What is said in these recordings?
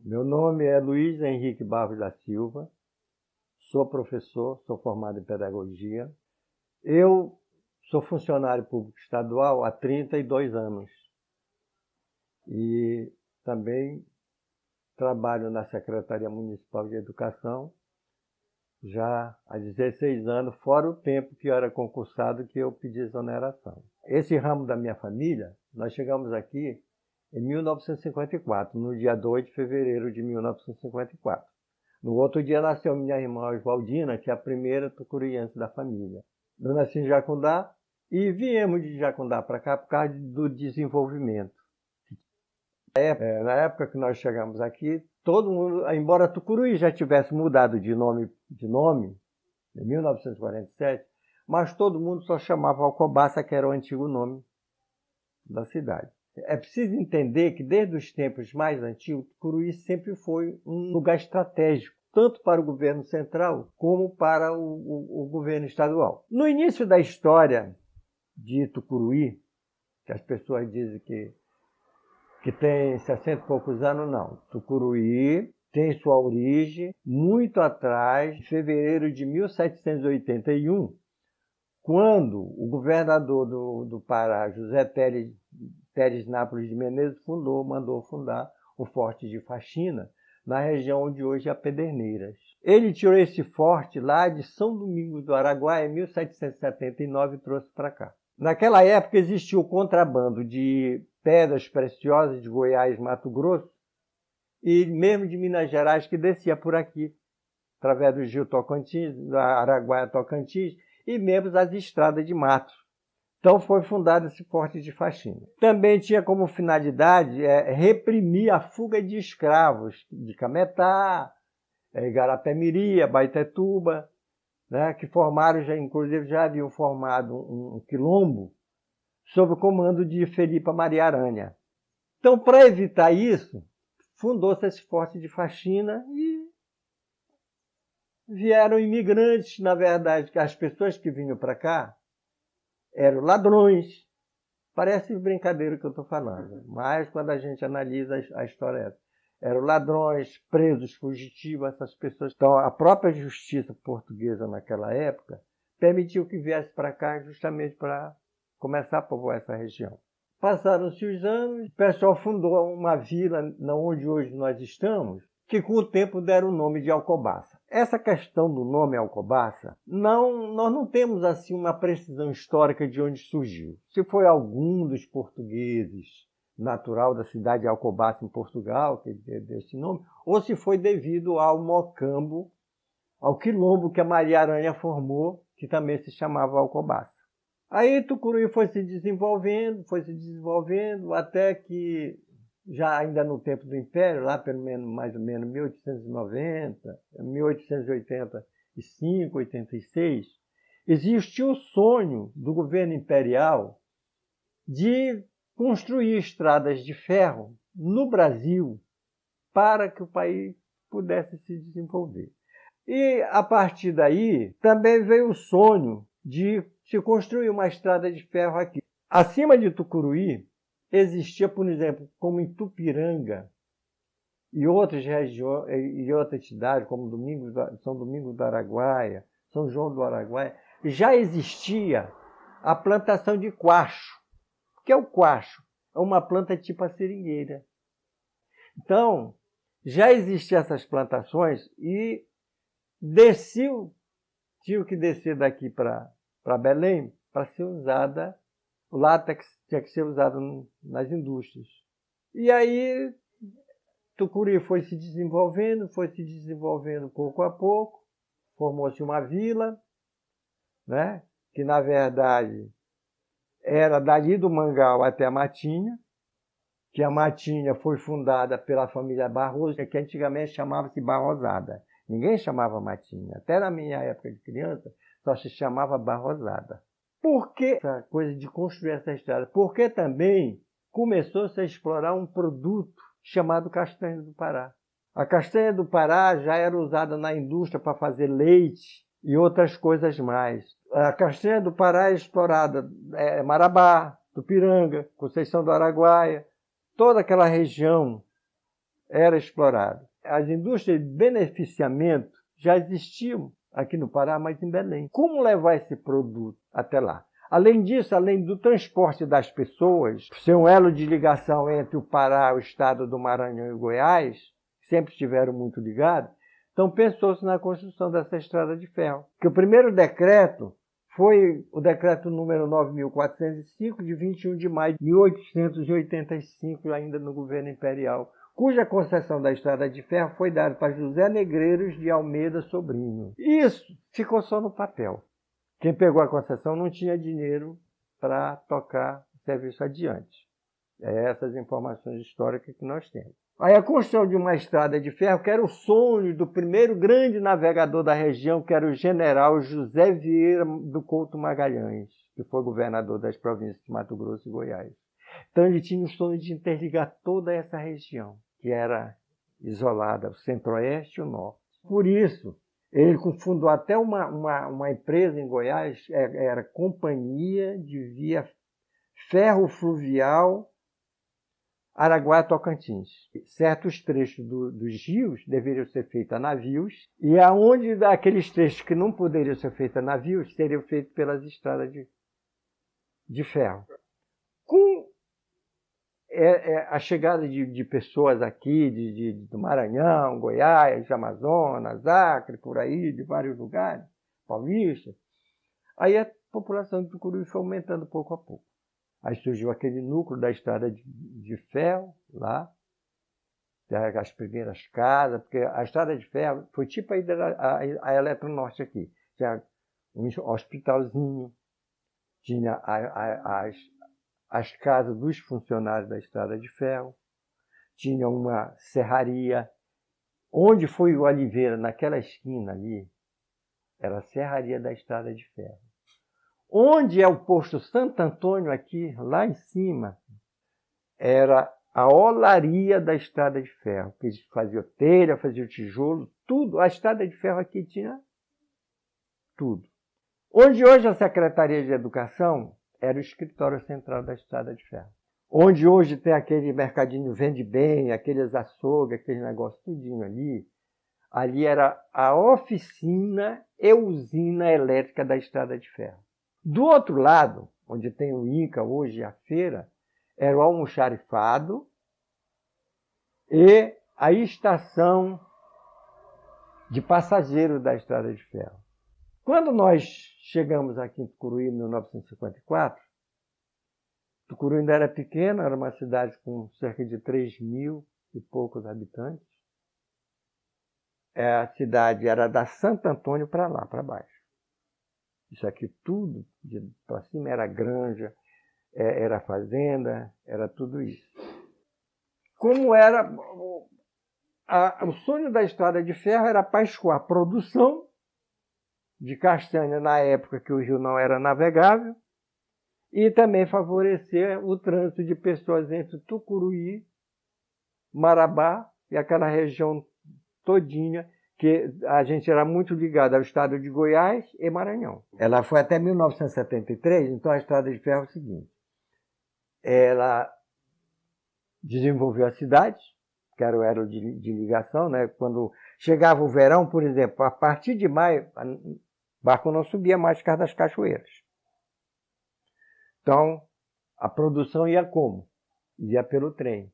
Meu nome é Luiz Henrique Barros da Silva, sou professor, sou formado em pedagogia. Eu sou funcionário público estadual há 32 anos e também trabalho na Secretaria Municipal de Educação já há 16 anos, fora o tempo que eu era concursado que eu pedi exoneração. Esse ramo da minha família, nós chegamos aqui em 1954, no dia 2 de fevereiro de 1954. No outro dia nasceu minha irmã Oswaldina, que é a primeira tucuruiense da família. Eu nasci em Jacundá e viemos de Jacundá para cá por causa do desenvolvimento. Na época que nós chegamos aqui, todo mundo, embora Tucuruí já tivesse mudado de nome em 1947, mas todo mundo só chamava Alcobaça, que era o antigo nome da cidade. É preciso entender que desde os tempos mais antigos, Tucuruí sempre foi um lugar estratégico, tanto para o governo central como para o governo estadual. No início da história de Tucuruí, que as pessoas dizem que tem 60 e poucos anos, não. Tucuruí tem sua origem muito atrás, em fevereiro de 1781, quando o governador do Pará, José Teres Nápoles de Menezes, mandou fundar o Forte de Faxina, na região onde hoje é Pederneiras. Ele tirou esse forte lá de São Domingos do Araguaia, em 1779, e trouxe para cá. Naquela época existia o contrabando de pedras preciosas de Goiás, Mato Grosso, e mesmo de Minas Gerais, que descia por aqui, através do Rio Tocantins, da Araguaia Tocantins, e mesmo das estradas de mato. Então foi fundado esse Forte de Faxina. Também tinha como finalidade reprimir a fuga de escravos de Cametá, Igarapé-Miri, Abaetetuba, né, que formaram, inclusive já haviam formado um quilombo sob o comando de Felipe Maria Aranha. Então, para evitar isso, fundou-se esse Forte de Faxina e vieram imigrantes, na verdade, que as pessoas que vinham para cá eram ladrões. Parece brincadeira que eu estou falando, mas quando a gente analisa a história, eram ladrões, presos, fugitivos, essas pessoas. Então, a própria justiça portuguesa naquela época permitiu que viesse para cá justamente para começar a povoar essa região. Passaram-se os anos, o pessoal fundou uma vila onde hoje nós estamos, que com o tempo deram o nome de Alcobaça. Essa questão do nome Alcobaça, nós não temos assim uma precisão histórica de onde surgiu. Se foi algum dos portugueses natural da cidade de Alcobaça, em Portugal, que deu esse nome, ou se foi devido ao mocambo, ao quilombo que a Maria Aranha formou, que também se chamava Alcobaça. Aí Tucuruí foi se desenvolvendo, até que, já ainda no tempo do Império, lá pelo menos mais ou menos 1890, 1885, 86, existiu o sonho do governo imperial de construir estradas de ferro no Brasil para que o país pudesse se desenvolver. E, a partir daí, também veio o sonho de se construir uma estrada de ferro aqui. Acima de Tucuruí, existia, por exemplo, como em Tupiranga e outras regiões, e outras cidades, como São Domingos do Araguaia, São João do Araguaia, já existia a plantação de quacho. O que é o quacho? É uma planta tipo a seringueira. Então, já existiam essas plantações e tinha que descer daqui para Belém para ser usada, o látex tinha que ser usado nas indústrias. E aí, Tucuruí foi se desenvolvendo pouco a pouco, formou-se uma vila, né, que na verdade era dali do Mangal até a Matinha, que a Matinha foi fundada pela família Barroso, que antigamente chamava-se Barrosada. Ninguém chamava Matinha. Até na minha época de criança, só se chamava Barrosada. Por que essa coisa de construir essa estrada? Porque também começou-se a explorar um produto chamado castanha do Pará. A castanha do Pará já era usada na indústria para fazer leite e outras coisas mais. A castanha do Pará é explorada em Marabá, Tupiranga, Conceição do Araguaia, toda aquela região era explorado. As indústrias de beneficiamento já existiam aqui no Pará, mas em Belém. Como levar esse produto até lá? Além disso, além do transporte das pessoas, ser um elo de ligação entre o Pará, o estado do Maranhão e Goiás, sempre estiveram muito ligados, então pensou-se na construção dessa estrada de ferro. Que o primeiro decreto foi o decreto número 9.405, de 21 de maio de 1885, ainda no governo imperial, cuja concessão da estrada de ferro foi dada para José Negreiros de Almeida Sobrinho. Isso ficou só no papel. Quem pegou a concessão não tinha dinheiro para tocar o serviço adiante. É essas informações históricas que nós temos. Aí a construção de uma estrada de ferro, que era o sonho do primeiro grande navegador da região, que era o general José Vieira do Couto Magalhães, que foi governador das províncias de Mato Grosso e Goiás. Então ele tinha o sonho de interligar toda essa região, que era isolada, o centro-oeste e o norte. Por isso, ele fundou até uma empresa em Goiás, era Companhia de Via Ferro Fluvial Araguaia-Tocantins. Certos trechos dos rios deveriam ser feitos a navios, e aonde aqueles trechos que não poderiam ser feitos a navios seriam feitos pelas estradas de ferro. Com a chegada de pessoas aqui, do Maranhão, Goiás, Amazonas, Acre, por aí, de vários lugares, Paulista, aí a população de Tucuruí foi aumentando pouco a pouco. Aí surgiu aquele núcleo da estrada de ferro lá, as primeiras casas, porque a estrada de ferro foi tipo a Eletronorte aqui. Tinha um hospitalzinho, tinha as casas dos funcionários da estrada de ferro, tinha uma serraria. Onde foi o Oliveira, naquela esquina ali, era a serraria da estrada de ferro. Onde é o posto Santo Antônio aqui, lá em cima, era a olaria da estrada de ferro, que eles faziam telha, faziam tijolo, tudo. A estrada de ferro aqui tinha tudo. Onde hoje a Secretaria de Educação era o escritório central da estrada de ferro. Onde hoje tem aquele mercadinho Vende Bem, aqueles açougues, aquele negócio tudinho ali, ali era a oficina e usina elétrica da estrada de ferro. Do outro lado, onde tem o INCA hoje, a feira, era o almoxarifado e a estação de passageiros da estrada de ferro. Quando nós chegamos aqui em Tucuruí, em 1954, Tucuruí ainda era pequeno, era uma cidade com cerca de 3.000 e poucos habitantes. A cidade era da Santo Antônio para lá, para baixo. Isso aqui tudo, para cima era granja, era fazenda, era tudo isso. Como era... O sonho da estrada de ferro era para escoar a produção de castanha na época que o rio não era navegável e também favorecer o trânsito de pessoas entre Tucuruí, Marabá e aquela região todinha, que a gente era muito ligado ao estado de Goiás e Maranhão. Ela foi até 1973, então a estrada de ferro é o seguinte. Ela desenvolveu a cidade, que era o elo de ligação, né? Quando chegava o verão, por exemplo, a partir de maio, o barco não subia mais por causa das cachoeiras. Então, a produção ia como? Ia pelo trem.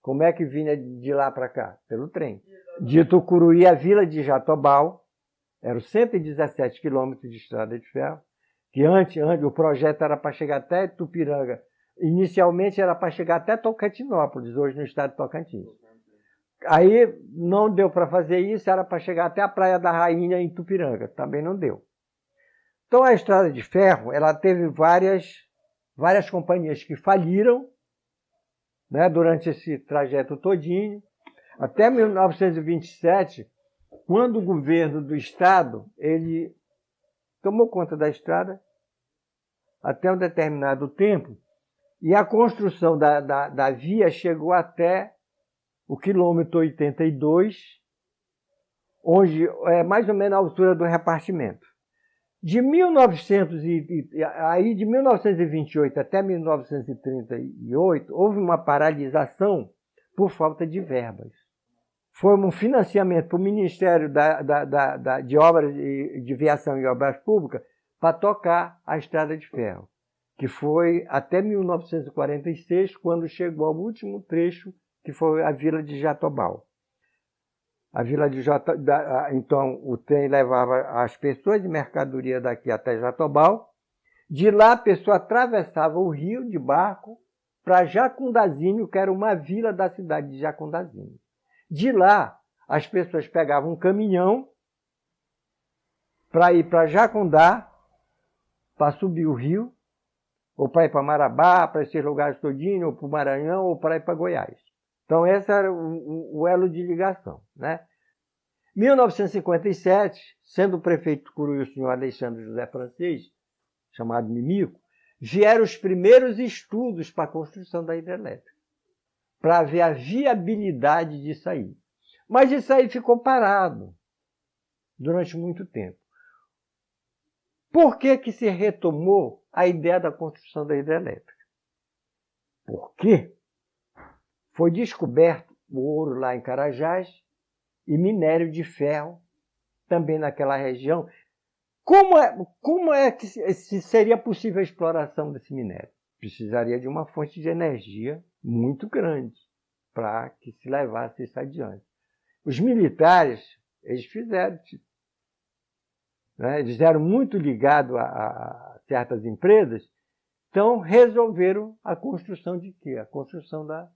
Como é que vinha de lá para cá? Pelo trem. De Tucuruí à Vila de Jatobal, eram 117 quilômetros de estrada de ferro, que antes o projeto era para chegar até Tupiranga. Inicialmente era para chegar até Tocantinópolis, hoje no estado de Tocantins. Aí não deu para fazer isso, era para chegar até a Praia da Rainha em Tupiranga, também não deu. Então a estrada de ferro, ela teve várias companhias que faliram, né, durante esse trajeto todinho, até 1927, quando o governo do estado ele tomou conta da estrada até um determinado tempo, e a construção da via chegou até o quilômetro 82, onde é mais ou menos a altura do repartimento. De 1928 até 1938, houve uma paralisação por falta de verbas. foi um financiamento para o Ministério de Obras de Viação e Obras Públicas para tocar a Estrada de Ferro, que foi até 1946, quando chegou ao último trecho, que foi a Vila de Jatobá. A Vila de Jatobá, então, o trem levava as pessoas de mercadoria daqui até Jatobá. De lá, a pessoa atravessava o rio de barco para Jacundazinho, que era uma vila da cidade de Jacundazinho. De lá, as pessoas pegavam um caminhão para ir para Jacundá, para subir o rio, ou para ir para Marabá, para esses lugares todinhos, ou para o Maranhão, ou para ir para Goiás. Então, esse era o elo de ligação, né? 1957, sendo o prefeito de Curuí o senhor Alexandre José Francês, chamado Mimico, vieram os primeiros estudos para a construção da hidrelétrica, para ver a viabilidade disso aí. Mas isso aí ficou parado durante muito tempo. Por que se retomou a ideia da construção da hidrelétrica? Porque foi descoberto o ouro lá em Carajás e minério de ferro também naquela região. Como é que seria possível a exploração desse minério? Precisaria de uma fonte de energia muito grande para que se levasse isso adiante. Os militares, eles fizeram, né? Eles eram muito ligados a certas empresas, então resolveram a construção de quê? A construção da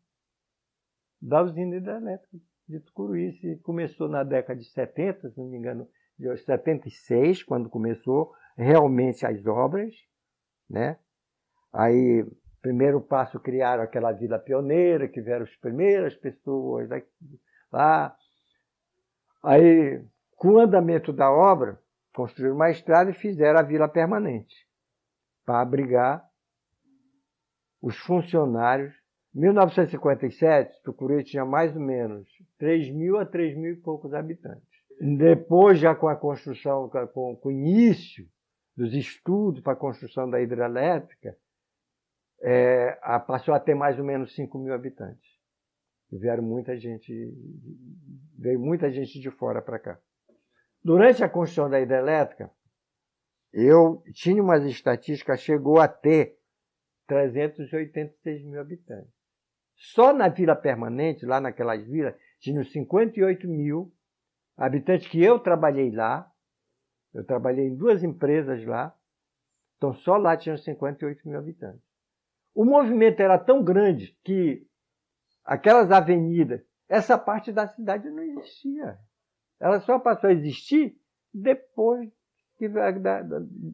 usina hidrelétrica de Tucuruí. Começou na década de 70, se não me engano, de 76, quando começou realmente as obras, né? Aí, primeiro passo, criaram aquela Vila Pioneira, que vieram as primeiras pessoas lá. Aí, com o andamento da obra, construíram uma estrada e fizeram a Vila Permanente, para abrigar os funcionários. Em 1957, Tucuruí tinha mais ou menos 3.000 a 3.000 e poucos habitantes. Depois, já com a construção, com o início dos estudos para a construção da hidrelétrica, passou a ter mais ou menos 5.000 habitantes. E veio muita gente de fora para cá. Durante a construção da hidrelétrica, eu tinha umas estatísticas, chegou a ter 386.000 habitantes. Só na Vila Permanente, lá naquelas vilas, tinham 58.000 habitantes que eu trabalhei lá. Eu trabalhei em 2 empresas lá. Então, só lá tinham 58.000 habitantes. O movimento era tão grande que aquelas avenidas, essa parte da cidade não existia. Ela só passou a existir depois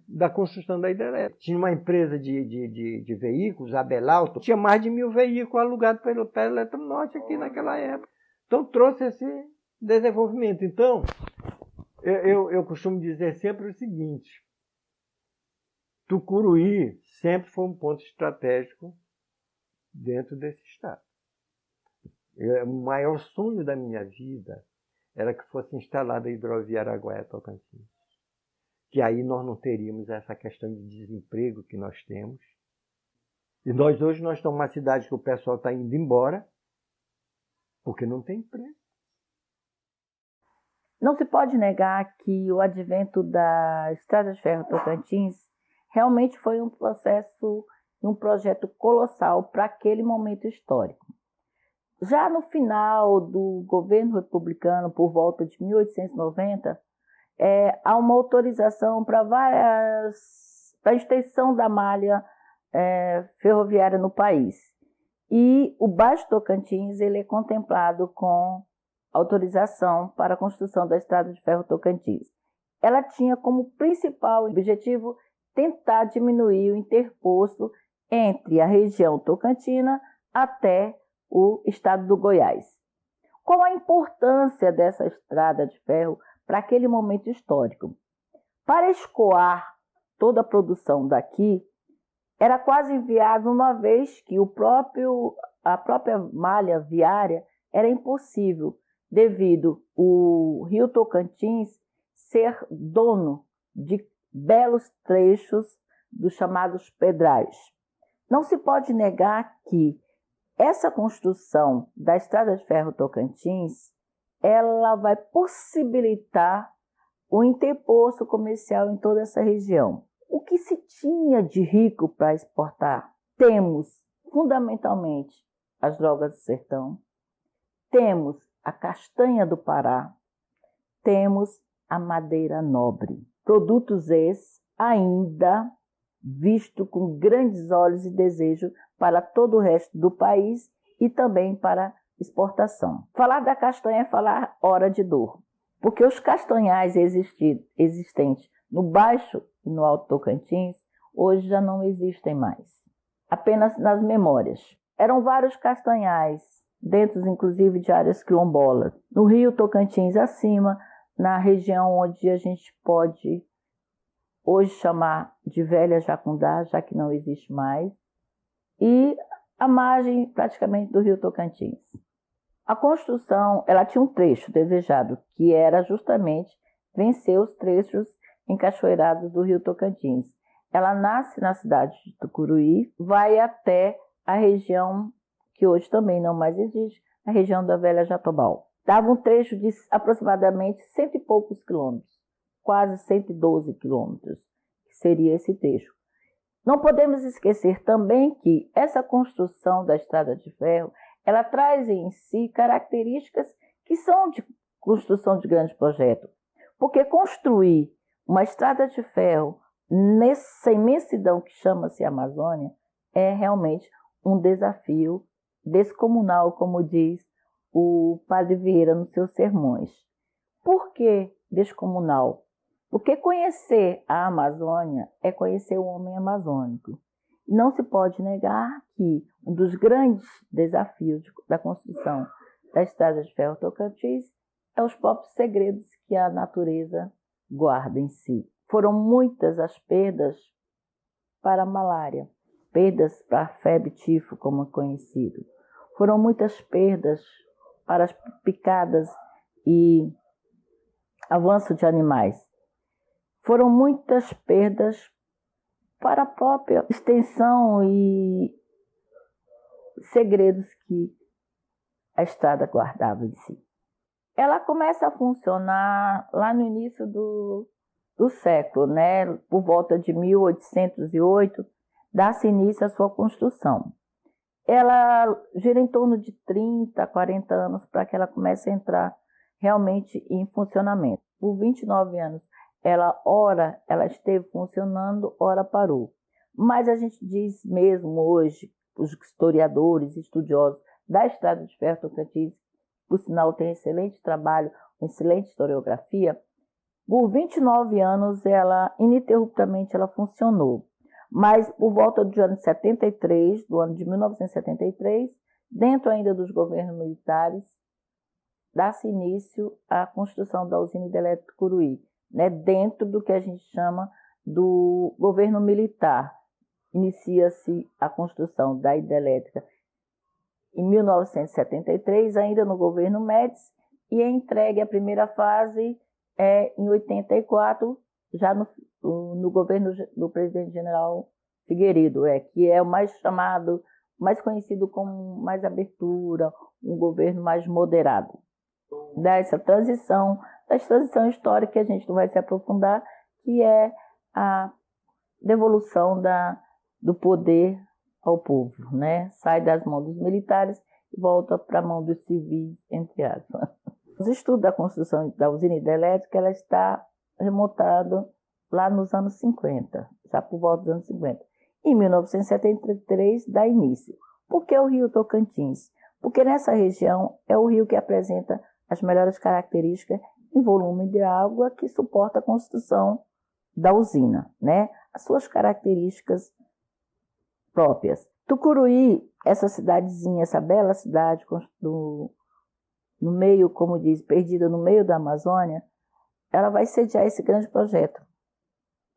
da construção da hidrelétrica. Tinha uma empresa de veículos, a Belalto, tinha mais de 1.000 veículos alugados pela Eletronorte aqui naquela época. Então, trouxe esse desenvolvimento. Então, eu costumo dizer sempre o seguinte: Tucuruí sempre foi um ponto estratégico dentro desse estado. O maior sonho da minha vida era que fosse instalada a hidrovia Araguaia-Tocantins. Que aí nós não teríamos essa questão de desemprego que nós temos. E hoje nós estamos numa cidade que o pessoal está indo embora porque não tem emprego. Não se pode negar que o advento da Estrada de Ferro Tocantins realmente foi um processo, um projeto colossal para aquele momento histórico. Já no final do governo republicano, por volta de 1890, há uma autorização para a extensão da malha ferroviária no país. E o Baixo Tocantins ele é contemplado com autorização para a construção da Estrada de Ferro Tocantins. Ela tinha como principal objetivo tentar diminuir o interposto entre a região tocantina até o estado do Goiás. Qual a importância dessa estrada de ferro para aquele momento histórico? Para escoar toda a produção daqui, era quase inviável, uma vez que a própria malha viária era impossível, devido o Rio Tocantins ser dono de belos trechos dos chamados pedrais. Não se pode negar que essa construção da Estrada de Ferro Tocantins ela vai possibilitar o interposto comercial em toda essa região. O que se tinha de rico para exportar? Temos, fundamentalmente, as drogas do sertão, temos a castanha do Pará, temos a madeira nobre. Produtos esses ainda visto com grandes olhos e desejo para todo o resto do país e também para exportação. Falar da castanha é falar hora de dor, porque os castanhais existentes no Baixo e no Alto Tocantins hoje já não existem mais, apenas nas memórias. Eram vários castanhais, dentro inclusive de áreas quilombolas, no Rio Tocantins acima, na região onde a gente pode hoje chamar de Velha Jacundá, já que não existe mais, e a margem praticamente do Rio Tocantins. A construção, ela tinha um trecho desejado, que era justamente vencer os trechos encachoeirados do Rio Tocantins. Ela nasce na cidade de Tucuruí, vai até a região que hoje também não mais existe, a região da Velha Jatobá. Dava um trecho de aproximadamente 100 e poucos quilômetros, quase 112 quilômetros, que seria esse trecho. Não podemos esquecer também que essa construção da estrada de ferro, ela traz em si características que são de construção de grande projeto, porque construir uma estrada de ferro nessa imensidão que chama-se Amazônia é realmente um desafio descomunal, como diz o Padre Vieira nos seus sermões. Por que descomunal? Porque conhecer a Amazônia é conhecer o homem amazônico. Não se pode negar que um dos grandes desafios da construção da Estrada de Ferro Tocantins é os próprios segredos que a natureza guarda em si. Foram muitas as perdas para a malária, perdas para a febre tifo, como é conhecido. Foram muitas perdas para as picadas e avanço de animais. Foram muitas perdas para a própria extensão e segredos que a estrada guardava em si. Ela começa a funcionar lá no início do século, né? Por volta de 1808, dá-se início à sua construção. Ela gira em torno de 30, 40 anos para que ela comece a entrar realmente em funcionamento. Por 29 anos, ora esteve funcionando, ora parou. Mas a gente diz mesmo hoje, os historiadores, estudiosos da Estrada de Ferro Tocantins, por sinal tem excelente trabalho, uma excelente historiografia, por 29 anos, ininterruptamente ela funcionou. Mas por volta do ano 73, do ano de 1973, dentro ainda dos governos militares, dá-se início à construção da usina hidrelétrica Tucuruí, né, dentro do que a gente chama do governo militar. Inicia-se a construção da hidrelétrica em 1973, ainda no governo Médici, e é entregue a primeira fase em 84, já no governo do presidente general Figueiredo, que é o mais chamado, mais conhecido como mais abertura, um governo mais moderado. Dessa transição histórica que a gente não vai se aprofundar, que é a devolução do poder ao povo, né? Sai das mãos dos militares e volta para a mão dos civis, entre aspas. Os estudos da construção da usina hidrelétrica, ela está remontado lá nos anos 50, já por volta dos anos 50. Em 1973, dá início. Por que o Rio Tocantins? Porque nessa região é o rio que apresenta as melhores características em volume de água que suporta a construção da usina, né? As suas características próprias. Tucuruí, essa cidadezinha, essa bela cidade no meio, como diz, perdida no meio da Amazônia, ela vai sediar esse grande projeto,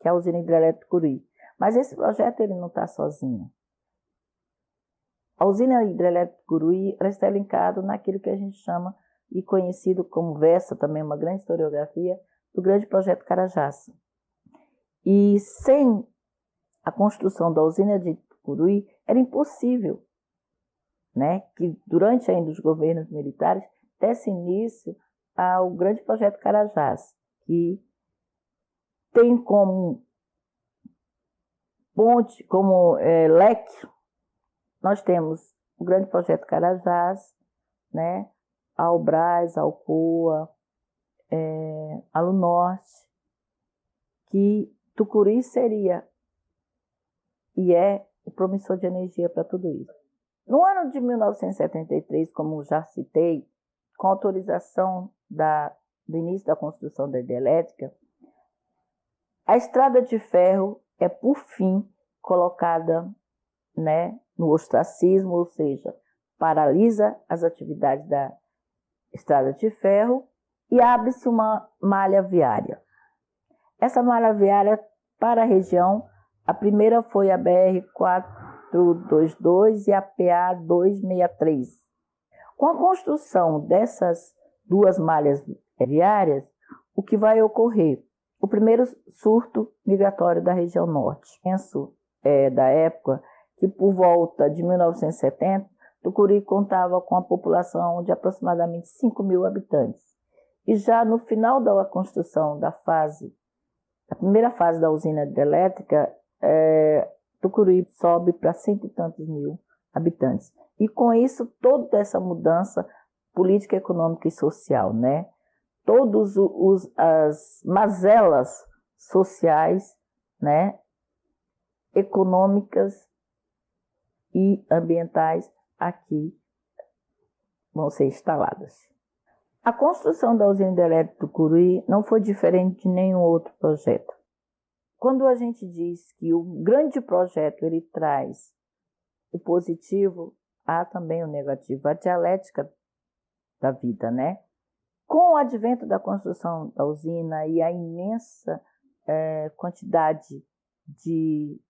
que é a usina hidrelétrica Tucuruí. Mas esse projeto ele não está sozinho. A usina hidrelétrica Tucuruí está linkada naquilo que a gente chama, e conhecido como VESA, também uma grande historiografia, do grande projeto Carajás. E sem a construção da usina de Tucuruí, era impossível, né, que durante ainda os governos militares desse início ao grande projeto Carajás, que tem como ponte, como leque, nós temos o grande projeto Carajás, né, a Albrás, a Alcoa, a Lunorte, que Tucuruí seria e é o promissor de energia para tudo isso. No ano de 1973, como já citei, com autorização do início da construção da hidrelétrica, a estrada de ferro é, por fim, colocada, né, no ostracismo, ou seja, paralisa as atividades da estrada de ferro e abre-se uma malha viária. Essa malha viária para a região, a primeira foi a BR-422 e a PA-263. Com a construção dessas duas malhas viárias, o que vai ocorrer? O primeiro surto migratório da região norte. Penso da época que, por volta de 1970, Tucuruí contava com a população de aproximadamente 5.000 habitantes. E já no final da construção da primeira fase da usina hidrelétrica, Tucuruí sobe para 100 e tantos mil habitantes. E com isso, toda essa mudança política, econômica e social, né? Todas as mazelas sociais, né, econômicas e ambientais aqui vão ser instaladas. A construção da usina hidrelétrica do Tucuruí não foi diferente de nenhum outro projeto. Quando a gente diz que o grande projeto ele traz o positivo, há também o negativo, a dialética da vida, né? Com o advento da construção da usina e a imensa quantidade de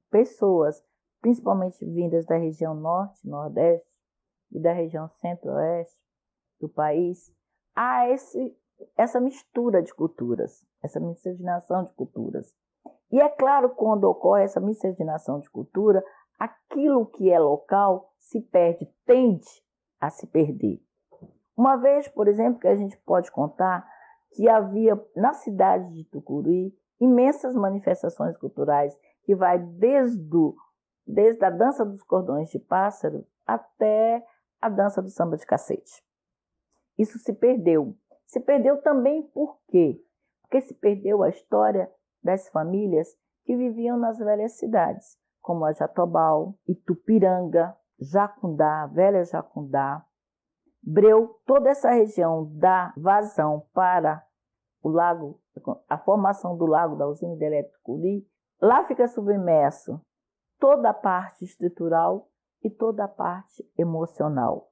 pessoas, principalmente vindas da região norte, nordeste e da região centro-oeste do país, há essa mistura de culturas, essa miscigenação de culturas. E é claro, quando ocorre essa miscigenação de cultura, aquilo que é local se perde, tende a se perder. Uma vez, por exemplo, que a gente pode contar que havia na cidade de Tucuruí imensas manifestações culturais que vai desde a dança dos cordões de pássaro até a dança do samba de cacete. Isso se perdeu. Se perdeu também por quê? Porque se perdeu a história das famílias que viviam nas velhas cidades, como a Jatobá, Itupiranga, Jacundá, Velha Jacundá, Breu. Toda essa região dá vazão para o lago, a formação do lago da usina hidrelétrica Tucuruí. Lá fica submerso toda a parte estrutural e toda a parte emocional.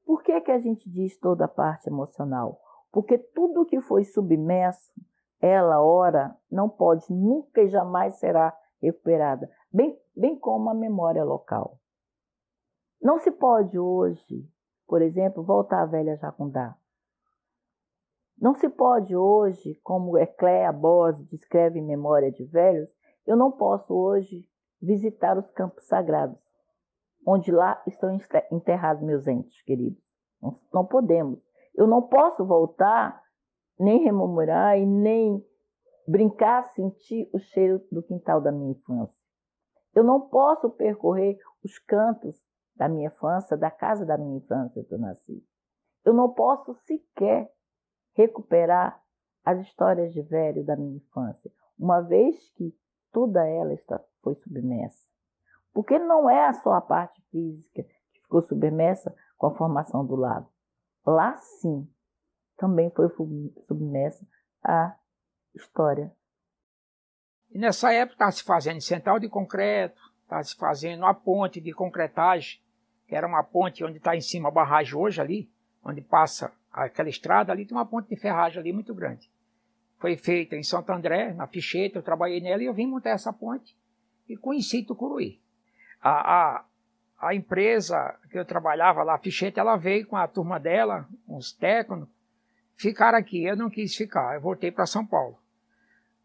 Por que a gente diz toda a parte emocional? Porque tudo que foi submerso, ela, ora, não pode, nunca e jamais será recuperada, bem como a memória local. Não se pode hoje, por exemplo, voltar à Velha Jacundá. Não se pode hoje, como Ecléa Bose descreve em Memória de Velhos, eu não posso hoje visitar os campos sagrados, onde lá estão enterrados meus entes queridos. Não podemos. Eu não posso voltar, nem rememorar e nem brincar, sentir o cheiro do quintal da minha infância. Eu não posso percorrer os cantos da minha infância, da casa da minha infância que eu nasci. Eu não posso sequer recuperar as histórias de velho da minha infância, uma vez que toda ela foi submersa. Porque não é só a parte física que ficou submersa com a formação do lago. Lá sim, também foi submersa a história. E nessa época estava se fazendo central de concreto, estava se fazendo a ponte de concretagem, que era uma ponte onde está em cima a barragem hoje ali, onde passa aquela estrada, ali tem uma ponte de ferragem ali muito grande. Foi feita em Santo André, na Ficheta, eu trabalhei nela e eu vim montar essa ponte e conheci Tucuruí. A empresa que eu trabalhava lá, a Ficheta, ela veio com a turma dela, uns técnicos, ficaram aqui. Eu não quis ficar, eu voltei para São Paulo.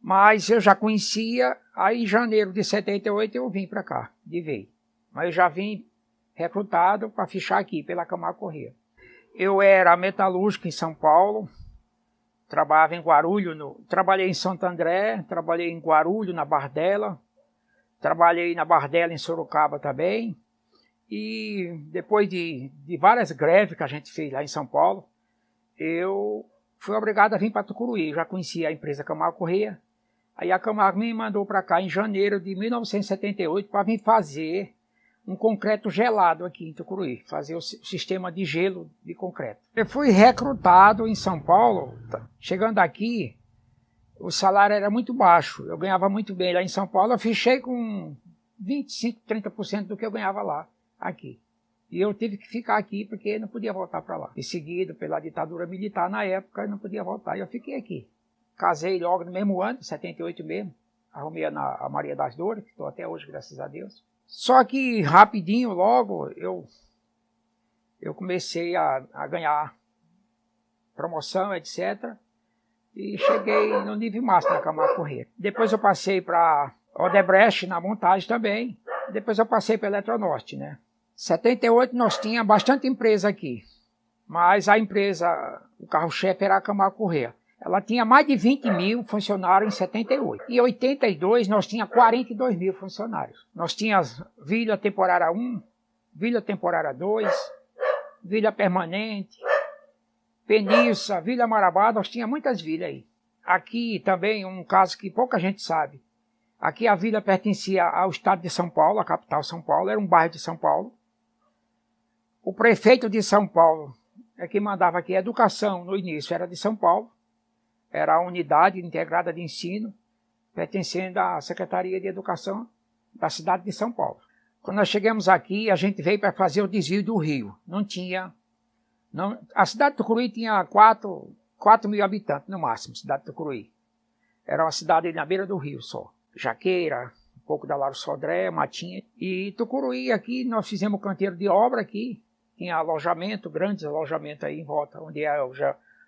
Mas eu já conhecia, aí em janeiro de 78 eu vim para cá, de vez. Mas eu já vim recrutado para fichar aqui, pela Camargo Corrêa. Eu era metalúrgico em São Paulo, trabalhava em Guarulhos, trabalhei em Santo André, trabalhei em Guarulhos, na Bardella, trabalhei na Bardella em Sorocaba também. E depois de várias greves que a gente fez lá em São Paulo, eu fui obrigado a vir para Tucuruí. Já conhecia a empresa Camargo Corrêa. Aí a Camargo me mandou para cá em janeiro de 1978 para vir fazer um concreto gelado aqui em Tucuruí, fazer o sistema de gelo de concreto. Eu fui recrutado em São Paulo. Chegando aqui, o salário era muito baixo, eu ganhava muito bem. Lá em São Paulo eu fichei com 25%, 30% do que eu ganhava lá, aqui. E eu tive que ficar aqui porque não podia voltar para lá. E seguido pela ditadura militar na época, eu não podia voltar. E eu fiquei aqui. Casei logo no mesmo ano, 78 mesmo. Arrumei a Maria das Dores, que estou até hoje, graças a Deus. Só que rapidinho, logo, eu comecei a ganhar promoção, etc. E cheguei no nível máximo da Camargo Corrêa. Depois eu passei para Odebrecht na montagem também. Depois eu passei para Eletronorte, né? Em 78 nós tínhamos bastante empresa aqui. Mas a empresa, o carro-chefe era a Camargo Corrêa. Ela tinha mais de 20 mil funcionários em 78. Em 82 nós tínhamos 42 mil funcionários. Nós tínhamos Vila Temporária 1, Vila Temporária 2, Vila Permanente, Penilça, Vila Marabá, nós tínhamos muitas vilas aí. Aqui também um caso que pouca gente sabe. Aqui a vila pertencia ao estado de São Paulo, a capital São Paulo, era um bairro de São Paulo. O prefeito de São Paulo é que mandava aqui a educação, no início era de São Paulo. Era a unidade integrada de ensino, pertencendo à Secretaria de Educação da cidade de São Paulo. Quando nós chegamos aqui, a gente veio para fazer o desvio do rio. A cidade de Tucuruí tinha 4 mil habitantes no máximo, cidade de Tucuruí. Era uma cidade na beira do rio só. Jaqueira, um pouco da Lauro Sodré, Matinha. E Tucuruí aqui, nós fizemos canteiro de obra aqui. Tinha alojamento, grandes alojamentos aí em volta, onde é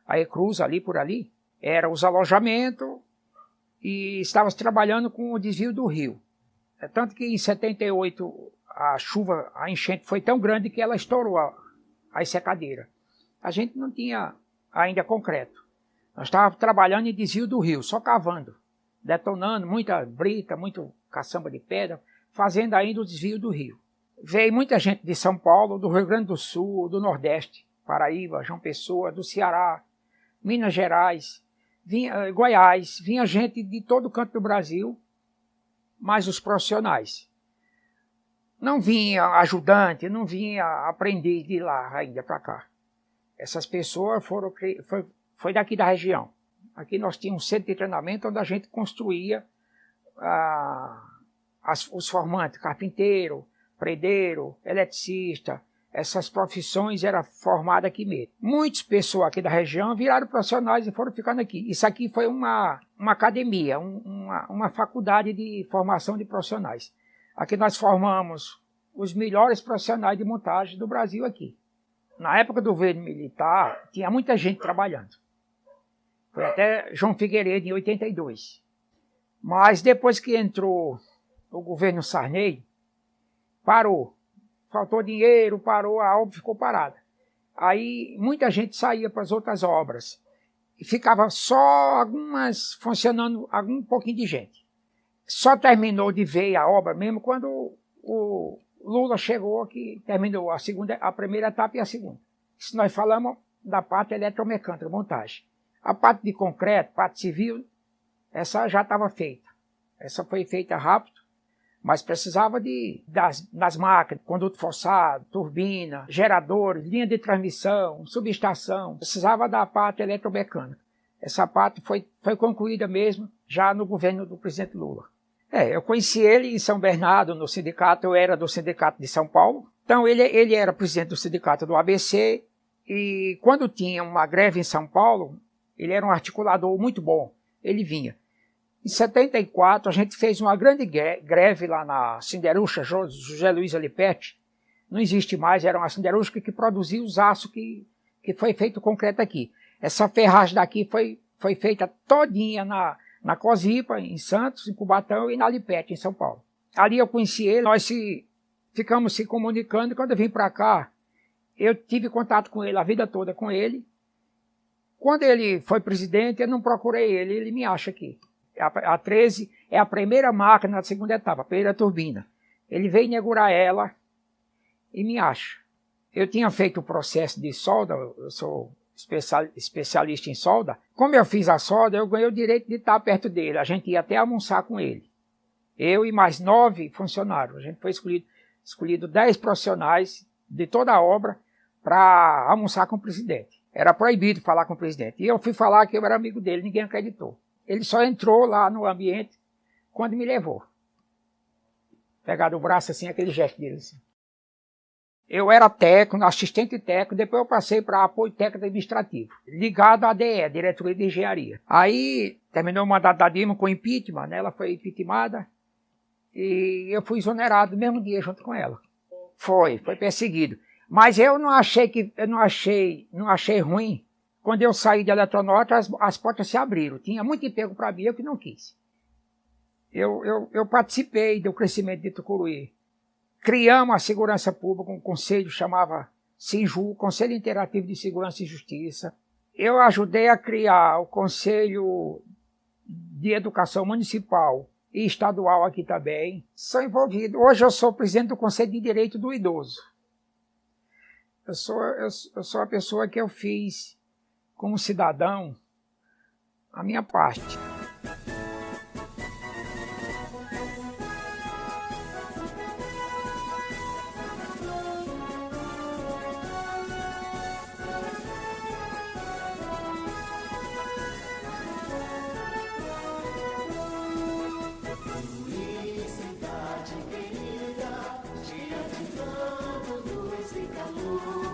a Ecruz, ali por ali. Eram os alojamentos e estávamos trabalhando com o desvio do rio. É tanto que em 78 a enchente foi tão grande que ela estourou as secadeiras. A gente não tinha ainda concreto. Nós estávamos trabalhando em desvio do rio, só cavando, detonando muita brita, muito caçamba de pedra, fazendo ainda o desvio do rio. Veio muita gente de São Paulo, do Rio Grande do Sul, do Nordeste, Paraíba, João Pessoa, do Ceará, Minas Gerais, Goiás, vinha gente de todo canto do Brasil, mas os profissionais. Não vinha ajudante, não vinha aprendiz de lá ainda para cá. Essas pessoas foi daqui da região. Aqui nós tínhamos um centro de treinamento onde a gente construía os formantes, carpinteiro, predeiro, eletricista. Essas profissões eram formadas aqui mesmo. Muitas pessoas aqui da região viraram profissionais e foram ficando aqui. Isso aqui foi uma academia, uma faculdade de formação de profissionais. Aqui nós formamos os melhores profissionais de montagem do Brasil aqui. Na época do governo militar, tinha muita gente trabalhando. Foi até João Figueiredo em 82. Mas depois que entrou o governo Sarney, parou. Faltou dinheiro, parou, a obra ficou parada. Aí muita gente saía para as outras obras. E ficava só algumas funcionando, um pouquinho de gente. Só terminou de ver a obra mesmo quando o Lula chegou, que terminou a primeira etapa e a segunda. Se nós falamos da parte eletromecânica, montagem. A parte de concreto, parte civil, essa já estava feita. Essa foi feita rápido. Mas precisava das máquinas, conduto forçado, turbina, geradores, linha de transmissão, subestação. Precisava da parte eletromecânica. Essa parte foi concluída mesmo já no governo do presidente Lula. Eu conheci ele em São Bernardo, no sindicato. Eu era do sindicato de São Paulo. Então ele era presidente do sindicato do ABC. E quando tinha uma greve em São Paulo, ele era um articulador muito bom. Ele vinha. Em 74, a gente fez uma grande greve lá na siderúrgica José Luiz Alipete. Não existe mais, era uma siderúrgica que produzia os aços que foi feito concreto aqui. Essa ferragem daqui foi feita todinha na Cosipa, em Santos, em Cubatão e na Alipete, em São Paulo. Ali eu conheci ele, nós ficamos se comunicando e quando eu vim para cá, Eu tive contato com ele a vida toda com ele. Quando ele foi presidente, eu não procurei ele, ele me acha aqui. A 13 é a primeira máquina da segunda etapa, a primeira turbina. Ele veio inaugurar ela e me acha. Eu tinha feito o processo de solda, eu sou especialista em solda. Como eu fiz a solda, eu ganhei o direito de estar perto dele. A gente ia até almoçar com ele. Eu e mais 9 funcionários. A gente foi escolhido 10 profissionais de toda a obra para almoçar com o presidente. Era proibido falar com o presidente. E eu fui falar que eu era amigo dele, ninguém acreditou. Ele só entrou lá no ambiente quando me levou. Pegaram o braço assim, aquele gesto dele assim. Eu era técnico, assistente técnico, depois eu passei para apoio técnico administrativo, ligado à DE, Diretoria de Engenharia. Aí terminou o mandato da Dilma com impeachment, né? Ela foi impeachmentada e eu fui exonerado no mesmo dia junto com ela. Foi perseguido. Mas eu não achei ruim. Quando eu saí de Eletronorte, as portas se abriram. Tinha muito emprego para mim, eu que não quis. Eu participei do crescimento de Tucuruí. Criamos a segurança pública, um conselho chamava SINJU, Conselho Interativo de Segurança e Justiça. Eu ajudei a criar o Conselho de Educação Municipal e Estadual aqui também. Sou envolvido. Hoje eu sou presidente do Conselho de Direito do Idoso. Eu sou a pessoa que eu fiz, como cidadão, a minha parte. Cidade querida, diante de todo luz e calor.